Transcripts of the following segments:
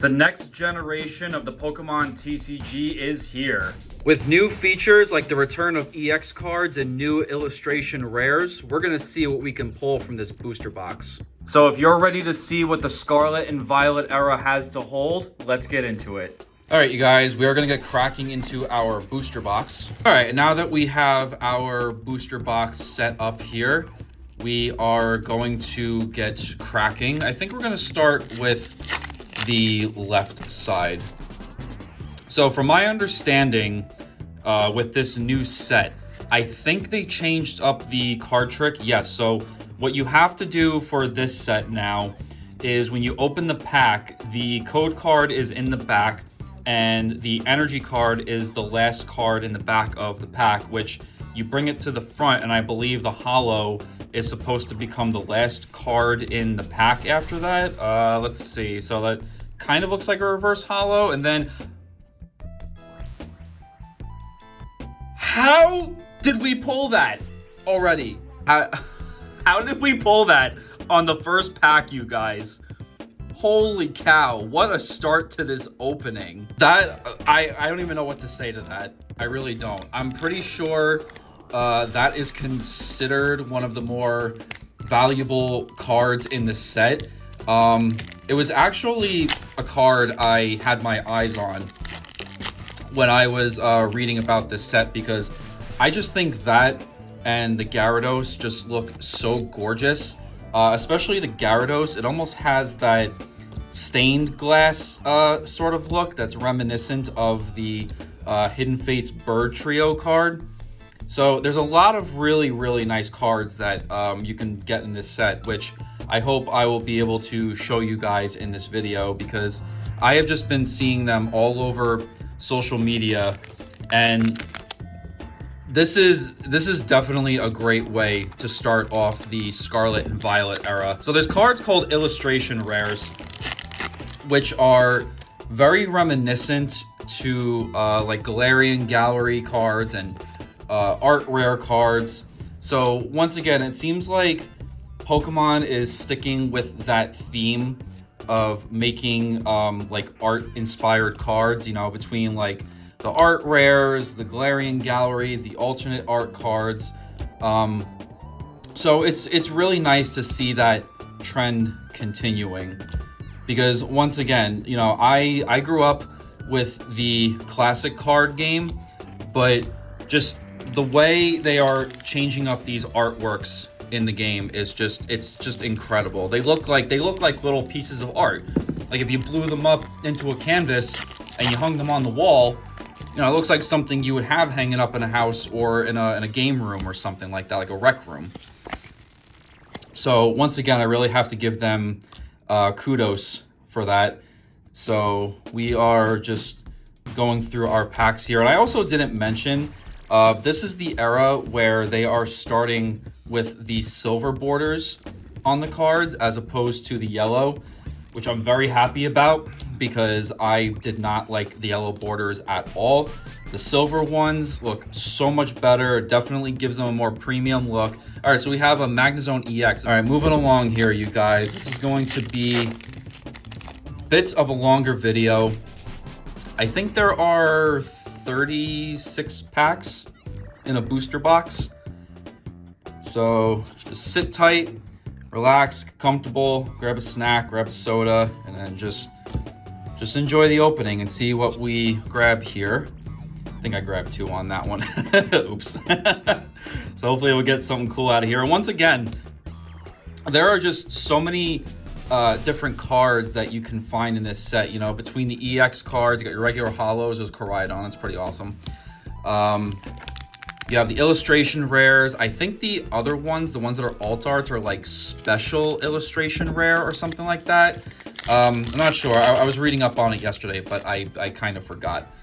The next generation of the Pokemon TCG is here. With new features like the return of EX cards and new illustration rares, we're going to see what we can pull from this booster box. So if you're ready to see what the Scarlet and Violet era has to hold, let's get into it. All right, you guys, we are going to get cracking into our booster box. All right, now that we have our booster box set up here, we are going to get cracking. I think we're going to start with the left side. So from my understanding, with this new set, I think they changed up the card trick. Yes, so what you have to do for this set now is when you open the pack, the code card is in the back and the energy card is the last card in the back of the pack, which you bring it to the front, and I believe the holo is supposed to become the last card in the pack after that. Let's see. So that kind of looks like a reverse holo, and then how did we pull that already? How did we pull that on the first pack, you guys? Holy cow, what a start to this opening. That, I don't even know what to say to that. I really don't. I'm pretty sure that is considered one of the more valuable cards in the set. It was actually a card I had my eyes on when I was reading about this set, because I just think that and the Gyarados just look so gorgeous. Especially the Gyarados, it almost has that stained glass sort of look that's reminiscent of the Hidden Fates Bird Trio card. So there's a lot of really, really nice cards that you can get in this set, which I hope I will be able to show you guys in this video, because I have just been seeing them all over social media, and this is definitely a great way to start off the Scarlet and Violet era. So there's cards called illustration rares, which are very reminiscent to like Galarian Gallery cards and art rare cards. So once again, it seems like Pokemon is sticking with that theme of making like art inspired cards, you know, between like the art rares, the Galarian Galleries, the alternate art cards. So it's really nice to see that trend continuing, because once again, you know, I grew up with the classic card game, but just the way they are changing up these artworks in the game is it's just incredible. They look like little pieces of art. Like if you blew them up into a canvas and you hung them on the wall, you know, it looks like something you would have hanging up in a house or in a game room or something like that, like a rec room. So once again, I really have to give them kudos for that. So we are just going through our packs here. And I also didn't mention, this is the era where they are starting with the silver borders on the cards as opposed to the yellow, which I'm very happy about, because I did not like the yellow borders at all. The silver ones look so much better. It definitely gives them a more premium look. All right, so we have a Magnezone EX. All right, moving along here, you guys. This is going to be bits of a longer video. I think there are 36 packs in a booster box. So just sit tight, relax, comfortable, grab a snack, grab a soda, and then just enjoy the opening and see what we grab here. I think I grabbed 2 on that one. Oops. So hopefully we'll get something cool out of here. And once again, there are just so many different cards that you can find in this set. You know, between the EX cards, you got your regular holos. There's Koraidon. That's pretty awesome. You have the illustration rares. I think the other ones, the ones that are alt arts, are like special illustration rare or something like that. I'm not sure. I was reading up on it yesterday, but I kind of forgot.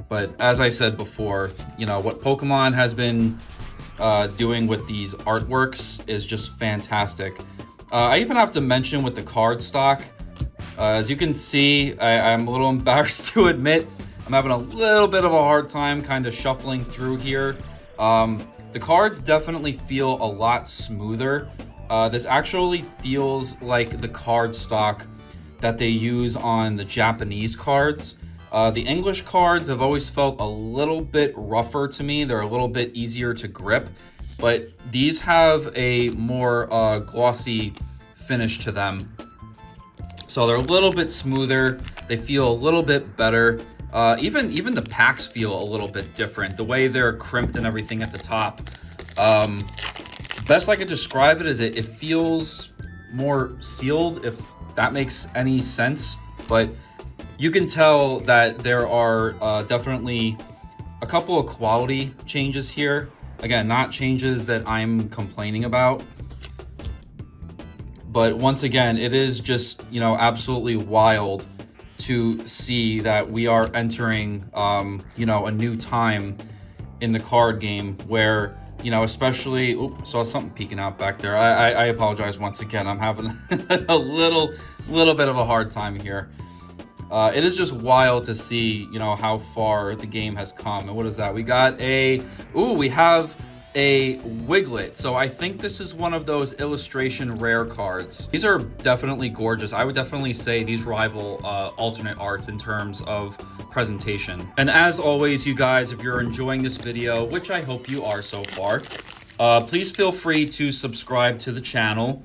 But as I said before, you know, what Pokemon has been doing with these artworks is just fantastic. I even have to mention with the card stock, as you can see, I'm a little embarrassed to admit, I'm having a little bit of a hard time kind of shuffling through here. The cards definitely feel a lot smoother. This actually feels like the card stock that they use on the Japanese cards. The English cards have always felt a little bit rougher to me. They're a little bit easier to grip, but these have a more glossy finish to them. So they're a little bit smoother. They feel a little bit better. Even the packs feel a little bit different. The way they're crimped and everything at the top. Best I could describe it is it feels more sealed, if that makes any sense. But you can tell that there are definitely a couple of quality changes here. Again, not changes that I'm complaining about. But once again, it is just, you know, absolutely wild to see that we are entering, you know, a new time in the card game where, you know, especially, oops, saw something peeking out back there. I apologize once again. I'm having a little bit of a hard time here. It is just wild to see, you know, how far the game has come. And what is that? We got we have a Wiglet. So I think this is one of those illustration rare cards. These are definitely gorgeous. I would definitely say these rival alternate arts in terms of presentation. And as always, you guys, if you're enjoying this video, which I hope you are so far, please feel free to subscribe to the channel.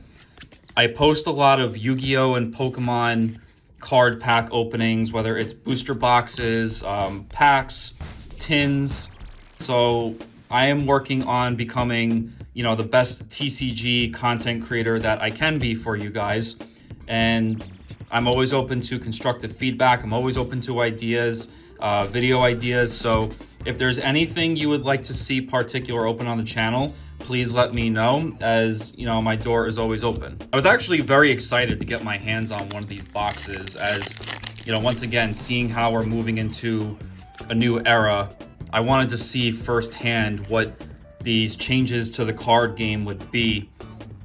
I post a lot of Yu-Gi-Oh! And Pokemon card pack openings, whether it's booster boxes, packs, tins. So I am working on becoming, you know, the best TCG content creator that I can be for you guys. And I'm always open to constructive feedback. I'm always open to ideas, video ideas. So if there's anything you would like to see particular open on the channel, please let me know, as you know, my door is always open. I was actually very excited to get my hands on one of these boxes, as, you know, once again, seeing how we're moving into a new era, I wanted to see firsthand what these changes to the card game would be.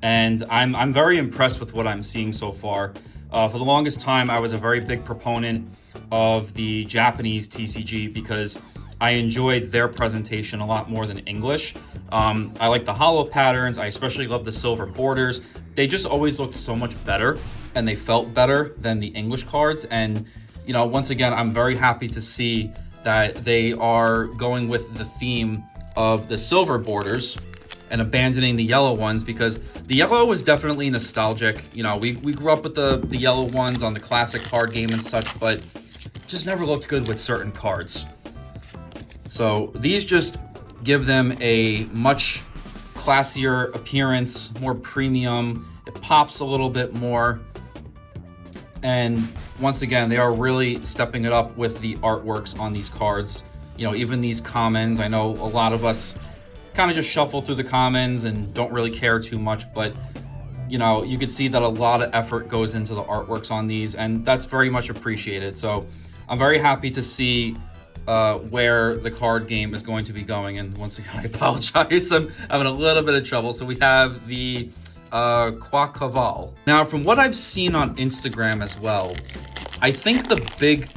And I'm very impressed with what I'm seeing so far. For the longest time, I was a very big proponent of the Japanese TCG because I enjoyed their presentation a lot more than English. I like the hollow patterns. I especially love the silver borders. They just always looked so much better, and they felt better than the English cards. And, you know, once again, I'm very happy to see that they are going with the theme of the silver borders and abandoning the yellow ones, because the yellow was definitely nostalgic. You know, we grew up with the yellow ones on the classic card game and such, but just never looked good with certain cards. So these just give them a much classier appearance, more premium. It pops a little bit more. And once again, they are really stepping it up with the artworks on these cards. You know, even these commons, I know a lot of us kind of just shuffle through the commons and don't really care too much, but you know, you could see that a lot of effort goes into the artworks on these, and that's very much appreciated. So I'm very happy to see where the card game is going to be going. And once again, I apologize, I'm having a little bit of trouble. So we have the Quacaval. Now, from what I've seen on Instagram as well, I think the big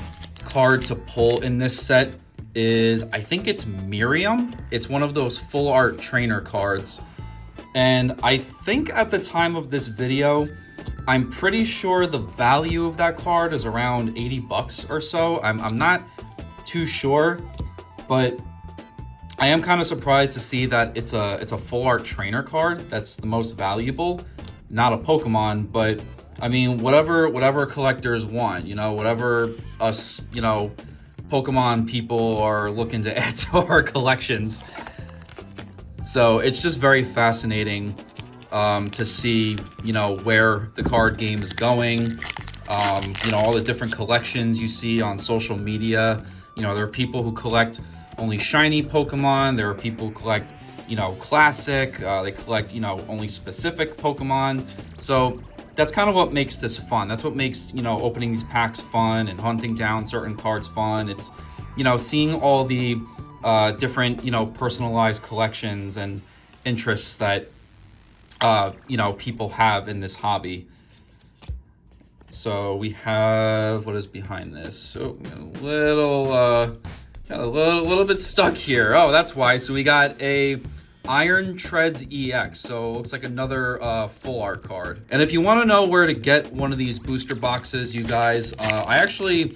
card to pull in this set is, I think it's Miriam. It's one of those full art trainer cards. And I think at the time of this video, I'm pretty sure the value of that card is around 80 bucks or so. I'm not too sure, but I am kind of surprised to see that it's a full art trainer card that's the most valuable, not a Pokemon. But I mean, whatever collectors want, you know, whatever us, you know, Pokemon people are looking to add to our collections. So it's just very fascinating to see, you know, where the card game is going. You know, all the different collections you see on social media. You know, there are people who collect only shiny Pokemon. There are people who collect, you know, classic. They collect, you know, only specific Pokemon. So that's kind of what makes this fun. That's what makes, you know, opening these packs fun and hunting down certain cards fun. It's, you know, seeing all the different, you know, personalized collections and interests that, you know, people have in this hobby. So we have, what is behind this? So a little bit stuck here. Oh, that's why. So we got a Iron Treads EX, so it looks like another full art card. And if you want to know where to get one of these booster boxes, you guys, I actually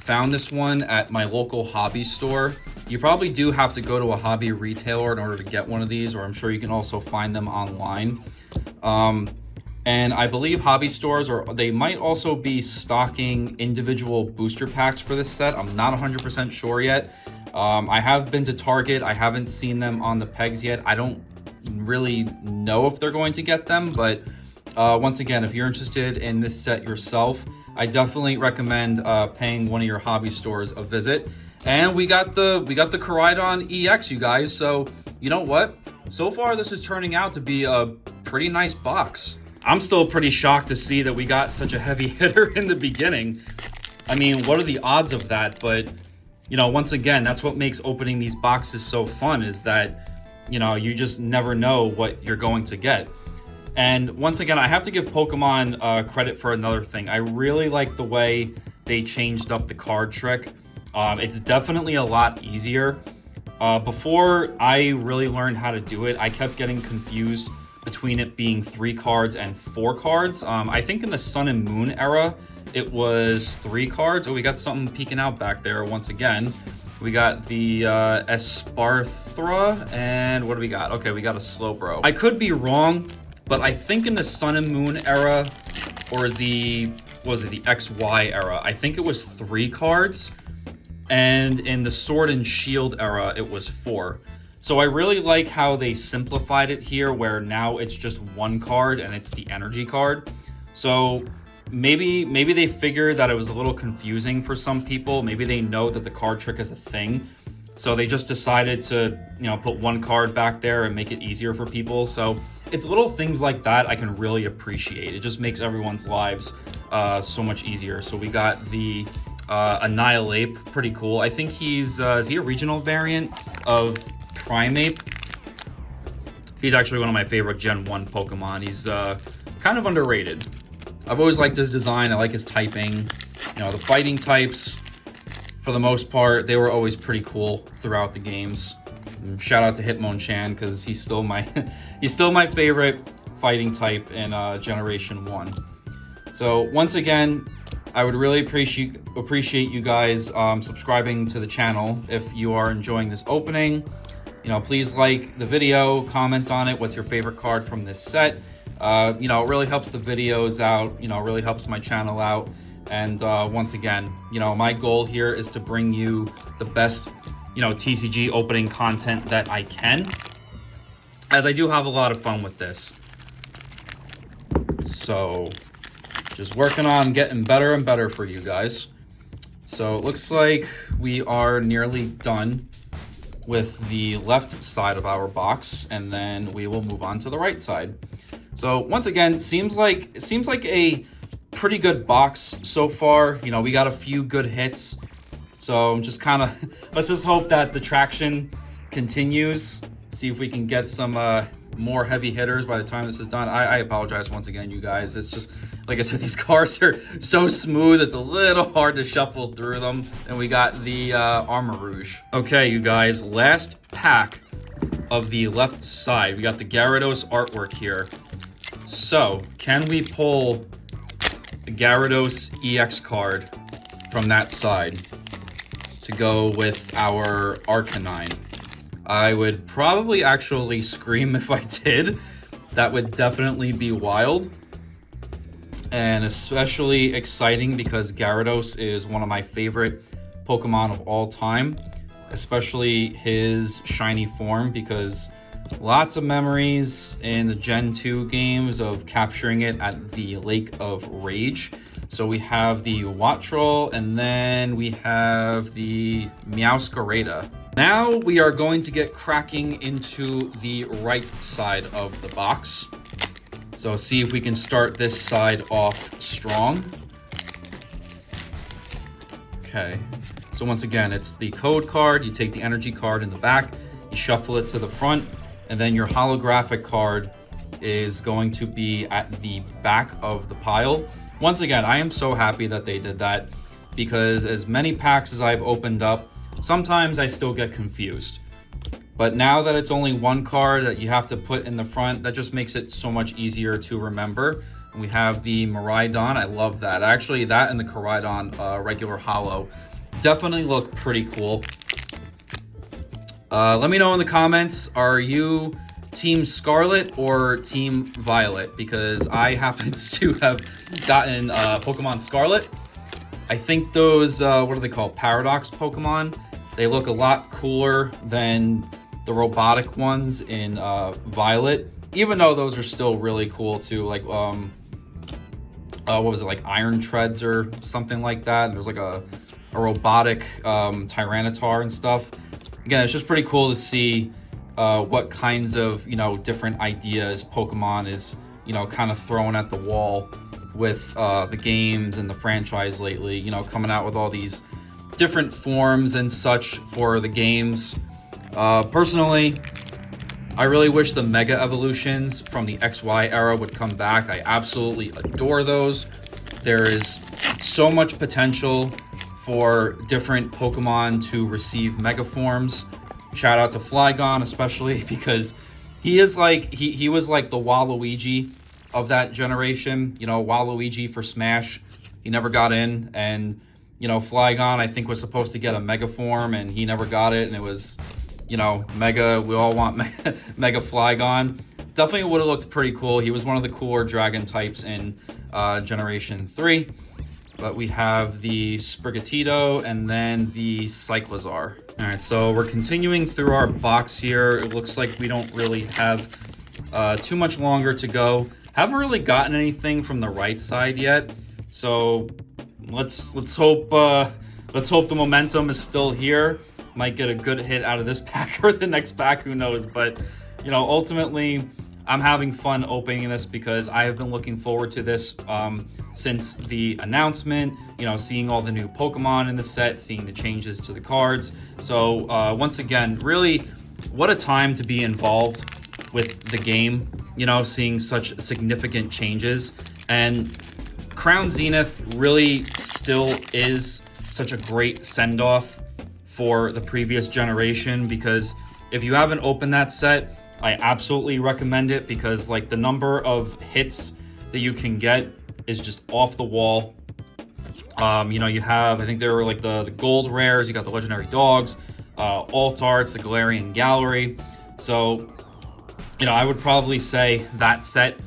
found this one at my local hobby store. You probably do have to go to a hobby retailer in order to get one of these, or I'm sure you can also find them online. And I believe hobby stores, or they might also be stocking individual booster packs for this set. I'm not 100% sure yet. I have been to Target. I haven't seen them on the pegs yet. I don't really know if they're going to get them, but once again, if you're interested in this set yourself, I definitely recommend paying one of your hobby stores a visit. And we got the Koraidon EX, you guys. So you know what? So far, this is turning out to be a pretty nice box. I'm still pretty shocked to see that we got such a heavy hitter in the beginning. I mean, what are the odds of that? But, you know, once again, that's what makes opening these boxes so fun, is that, you know, you just never know what you're going to get. And once again, I have to give Pokemon credit for another thing. I really like the way they changed up the card trick. It's definitely a lot easier. Before I really learned how to do it, I kept getting confused between it being 3 cards and 4 cards. I think in the Sun and Moon era, it was 3 cards. Oh, we got something peeking out back there once again. We got the Esparthra, and what do we got? Okay, we got a Slowbro. I could be wrong, but I think in the Sun and Moon era, or was it the XY era? I think it was 3 cards, and in the Sword and Shield era, it was 4. So I really like how they simplified it here, where now it's just 1 card and it's the energy card. So maybe they figured that it was a little confusing for some people. Maybe they know that the card trick is a thing. So they just decided to, you know, put 1 card back there and make it easier for people. So it's little things like that I can really appreciate. It just makes everyone's lives so much easier. So we got the Annihilape, pretty cool. I think is he a regional variant of Primeape? He's actually one of my favorite Gen 1 Pokemon. He's kind of underrated. I've always liked his design. I like his typing. You know, the fighting types, for the most part, they were always pretty cool throughout the games. And shout out to Hitmonchan, because he's still my favorite fighting type in Generation 1. So once again, I would really appreciate you guys subscribing to the channel if you are enjoying this opening. You know, please like the video, comment on it. What's your favorite card from this set? You know, it really helps the videos out. You know, it really helps my channel out. And once again, you know, my goal here is to bring you the best, you know, TCG opening content that I can, as I do have a lot of fun with this. So just working on getting better and better for you guys. So it looks like we are nearly done with the left side of our box, and then we will move on to the right side. So once again, seems like a pretty good box so far. You know, we got a few good hits. So I'm just kind of, let's just hope that the traction continues. See if we can get some more heavy hitters by the time this is done. I apologize once again, you guys. It's just, like I said, these cards are so smooth, it's a little hard to shuffle through them. And we got the Armor Rouge. Okay, you guys, last pack of the left side. We got the Gyarados artwork here. So, can we pull the Gyarados EX card from that side to go with our Arcanine? I would probably actually scream if I did. That would definitely be wild. And especially exciting because Gyarados is one of my favorite Pokemon of all time. Especially his shiny form, because lots of memories in the Gen 2 games of capturing it at the Lake of Rage. So we have the Wattrel, and then we have the Meowscarada. Now we are going to get cracking into the right side of the box. So see if we can start this side off strong. Okay, so once again, it's the code card. You take the energy card in the back, you shuffle it to the front, and then your holographic card is going to be at the back of the pile. Once again, I am so happy that they did that, because as many packs as I've opened up, sometimes I still get confused. But now that it's only one card that you have to put in the front, that just makes it so much easier to remember. And we have the Miraidon. I love that. Actually, that and the Koraidon regular holo definitely look pretty cool. Let me know in the comments, are you Team Scarlet or Team Violet? Because I happen to have gotten Pokemon Scarlet. I think those, what are they called? Paradox Pokemon. They look a lot cooler than the robotic ones in Violet, even though those are still really cool too. Like, what was it, like Iron Treads or something like that? There's like a robotic Tyranitar and stuff. Again, it's just pretty cool to see what kinds of, different ideas Pokemon is, kind of throwing at the wall with the games and the franchise lately, coming out with all these different forms and such for the games. Personally, I really wish the Mega Evolutions from the XY era would come back. I absolutely adore those. There is so much potential for different Pokemon to receive Mega forms. Shout out to Flygon, especially because he is like, he was like the Waluigi of that generation. Waluigi for Smash, he never got in, and Flygon I think was supposed to get a Mega form and he never got it, and it was Mega, we all want Mega Flygon. Definitely would have looked pretty cool. He was one of the cooler dragon types in Generation 3. But we have the Sprigatito and then the Cyclizar. All right, so we're continuing through our box here. It looks like we don't really have too much longer to go. Haven't really gotten anything from the right side yet. So let's hope the momentum is still here. Might get a good hit out of this pack or the next pack, who knows. But ultimately, I'm having fun opening this because I have been looking forward to this since the announcement, seeing all the new Pokemon in the set, seeing the changes to the cards. So once again, really, what a time to be involved with the game, seeing such significant changes. And Crown Zenith really still is such a great send-off for the previous generation, because if you haven't opened that set, I absolutely recommend it, because like the number of hits that you can get is just off the wall. You have, I think there were like the gold rares, you got the legendary dogs, alt arts, the Galarian Gallery. So, I would probably say that set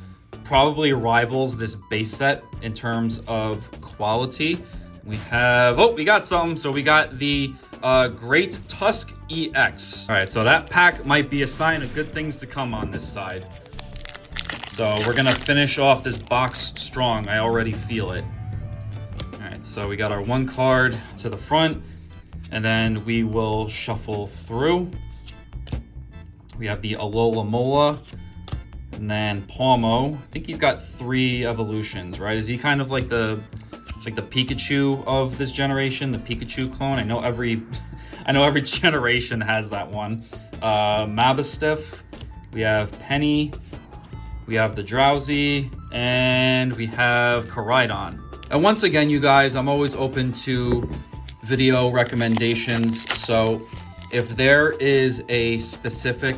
probably rivals this base set in terms of quality. We have, we got some. So we got the Great Tusk EX. All right, so that pack might be a sign of good things to come on this side. So we're gonna finish off this box strong. I already feel it. All right, so we got our one card to the front, and then we will shuffle through. We have the Alola Mola, and then Palmo. I think he's got 3 evolutions, right? Is he kind of like the Pikachu of this generation, the Pikachu clone? I know every generation has that one. Mabastiff, we have Penny, we have the Drowsy, and we have Koraidon. And once again, you guys, I'm always open to video recommendations. So if there is a specific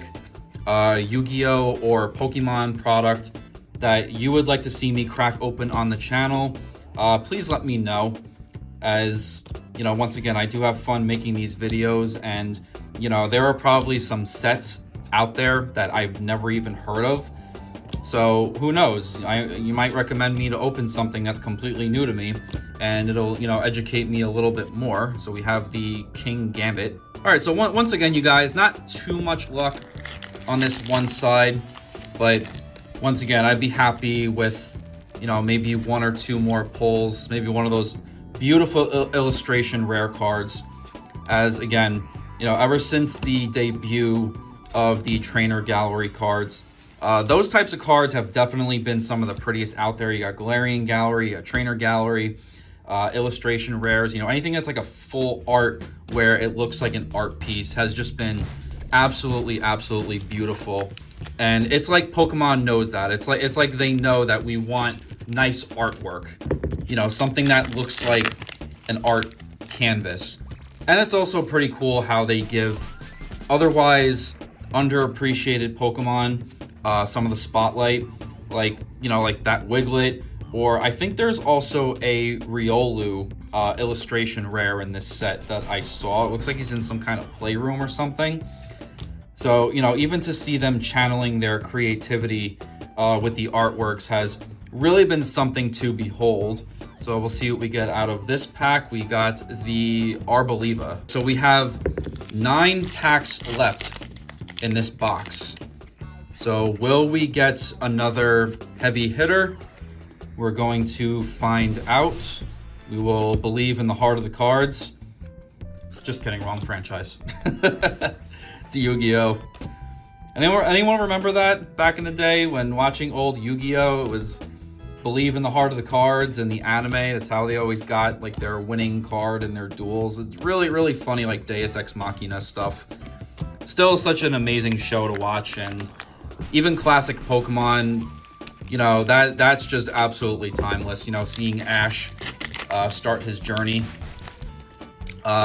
Yu-Gi-Oh! Or Pokemon product that you would like to see me crack open on the channel, please let me know. As once again, I do have fun making these videos, and there are probably some sets out there that I've never even heard of. So who knows, you might recommend me to open something that's completely new to me, and it'll educate me a little bit more. So we have the King Gambit. All right, so once again, you guys, not too much luck on this one side, but once again, I'd be happy with maybe 1 or 2 more pulls, maybe one of those beautiful illustration rare cards. As again, ever since the debut of the Trainer Gallery cards, those types of cards have definitely been some of the prettiest out there. You got Galarian Gallery, you got Trainer Gallery, illustration rares, anything that's like a full art where it looks like an art piece has just been absolutely beautiful. And it's like Pokemon knows that. It's like they know that we want nice artwork, something that looks like an art canvas. And it's also pretty cool how they give otherwise underappreciated Pokemon, some of the spotlight, like, you know, like that Wiglet, or I think there's also a Riolu illustration rare in this set that I saw. It looks like he's in some kind of playroom or something. So, you know, even to see them channeling their creativity with the artworks has really been something to behold. So we'll see what we get out of this pack. We got the Arboliva. So we have 9 packs left in this box. So will we get another heavy hitter? We're going to find out. We will believe in the heart of the cards. Just kidding, wrong franchise. It's Yu-Gi-Oh! Anyone remember that back in the day when watching old Yu-Gi-Oh? It was believe in the heart of the cards and the anime. That's how they always got like their winning card in their duels. It's really, really funny, like Deus Ex Machina stuff. Still such an amazing show to watch, and even classic Pokemon, you know, that's just absolutely timeless. You know, seeing Ash start his journey.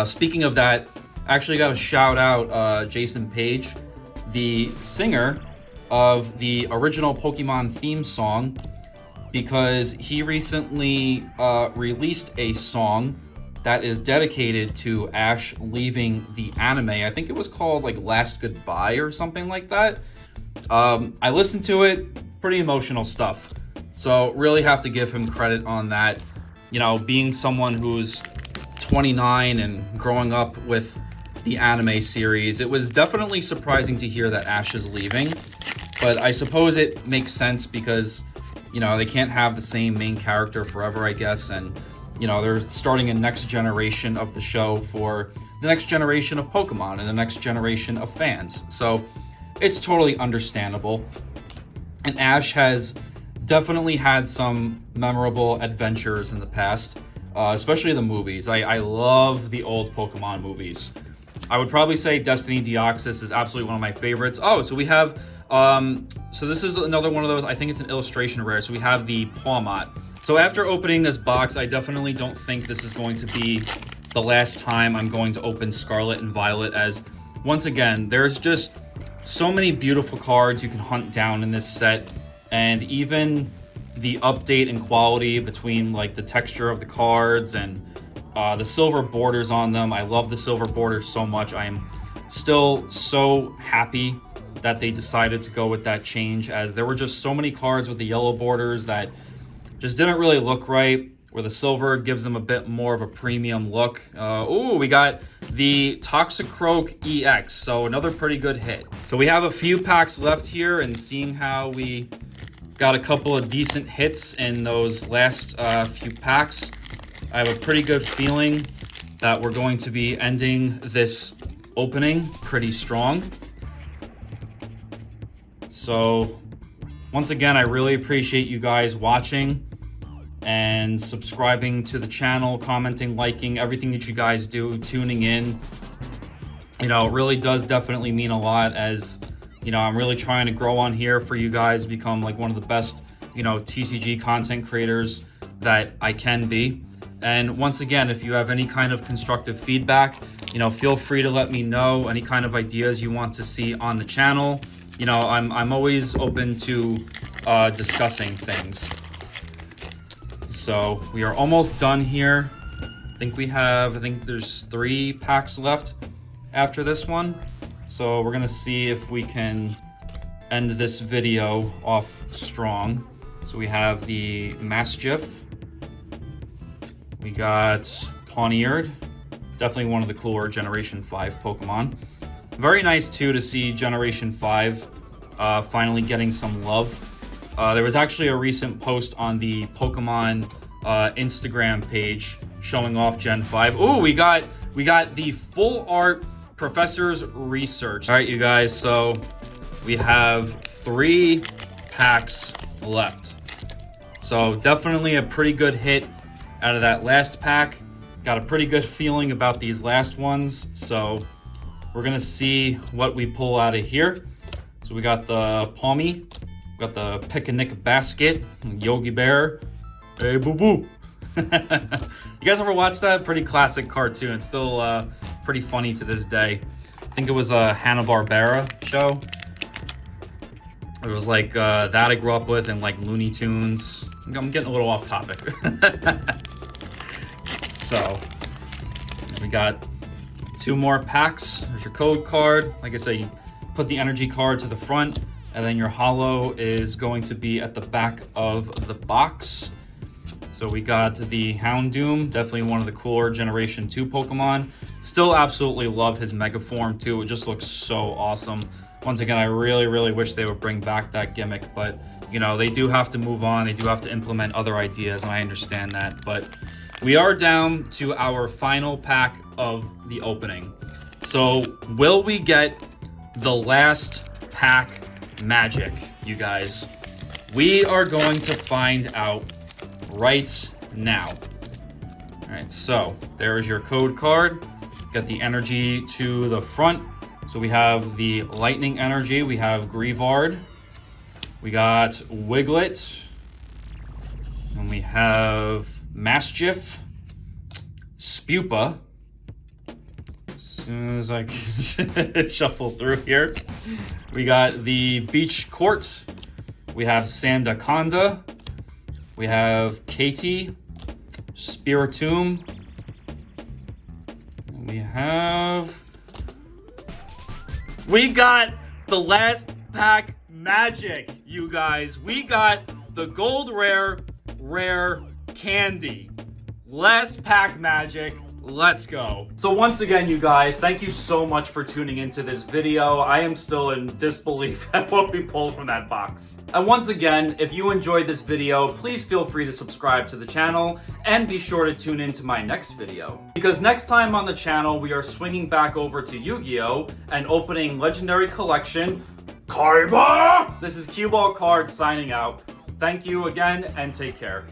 Speaking of that, actually got to shout out Jason Page, the singer of the original Pokemon theme song, because he recently released a song that is dedicated to Ash leaving the anime. I think it was called like Last Goodbye or something like that. I listened to it, pretty emotional stuff. So really have to give him credit on that. You know, being someone who's 29 and growing up with the anime series, it was definitely surprising to hear that Ash is leaving. But I suppose it makes sense because, you know, they can't have the same main character forever, I guess. And, you know, they're starting a next generation of the show for the next generation of Pokemon and the next generation of fans. So it's totally understandable. And Ash has definitely had some memorable adventures in the past, especially the movies. I love the old Pokemon movies. I would probably say Destiny Deoxys is absolutely one of my favorites. Oh, so we have... so this is another one of those, I think it's an illustration rare. So we have the Pawmot. So after opening this box, I definitely don't think this is going to be the last time I'm going to open Scarlet and Violet, as once again, there's just so many beautiful cards you can hunt down in this set, and even the update and quality between like the texture of the cards and the silver borders on them. I love the silver borders so much. I am still so happy that they decided to go with that change, as there were just so many cards with the yellow borders that just didn't really look right, where the silver gives them a bit more of a premium look. Ooh, we got the Toxicroak EX, so another pretty good hit. So we have a few packs left here, and seeing how we got a couple of decent hits in those last few packs, I have a pretty good feeling that we're going to be ending this opening pretty strong. So once again, I really appreciate you guys watching and subscribing to the channel, commenting, liking, everything that you guys do, tuning in. You know, it really does definitely mean a lot, as, you know, I'm really trying to grow on here for you guys, become like one of the best, you know, TCG content creators that I can be. And once again, if you have any kind of constructive feedback, you know, feel free to let me know any kind of ideas you want to see on the channel. You know, I'm always open to discussing things. So we are almost done here. I think there's 3 packs left after this one. So we're gonna see if we can end this video off strong. So we have the Mastiff. We got Pawniard, definitely one of the cooler Generation 5 Pokemon. Very nice too to see Generation 5 finally getting some love. There was actually a recent post on the Pokemon Instagram page showing off Gen 5. Ooh, we got the full art Professor's Research. All right, you guys, so we have 3 packs left. So definitely a pretty good hit out of that last pack. Got a pretty good feeling about these last ones. So we're gonna see what we pull out of here. So we got the Palmy, we got the Picnic Basket, Yogi Bear, hey boo boo. You guys ever watch that? Pretty classic cartoon. It's still pretty funny to this day. I think it was Hanna-Barbera show. It was like that I grew up with, and like Looney Tunes. I'm getting a little off topic. So we got 2 more packs. There's your code card. Like I said, you put the energy card to the front, and then your holo is going to be at the back of the box. So we got the Houndoom, definitely one of the cooler Generation 2 Pokemon. Still absolutely love his Mega Form too. It just looks so awesome. Once again, I really wish they would bring back that gimmick, but you know, they do have to move on. They do have to implement other ideas, and I understand that. But we are down to our final pack of the opening. So will we get the last pack magic, you guys? We are going to find out right now. All right, so there's your code card. Got the energy to the front. So we have the lightning energy. We have Greavard. We got Wiglet. And we have Mastiff, Spupa. As soon as I can shuffle through here. We got the Beach Court. We have Sandaconda. We have Katie, Spiritomb. We got the last pack magic, you guys. We got the gold rare candy. Last pack magic. Let's go. So once again, you guys, thank you so much for tuning into this video. I am still in disbelief at what we pulled from that box. And once again, if you enjoyed this video, please feel free to subscribe to the channel and be sure to tune in to my next video. Because next time on the channel, we are swinging back over to Yu-Gi-Oh! And opening Legendary Collection Kaiba! This is Cue Ball Cards signing out. Thank you again and take care.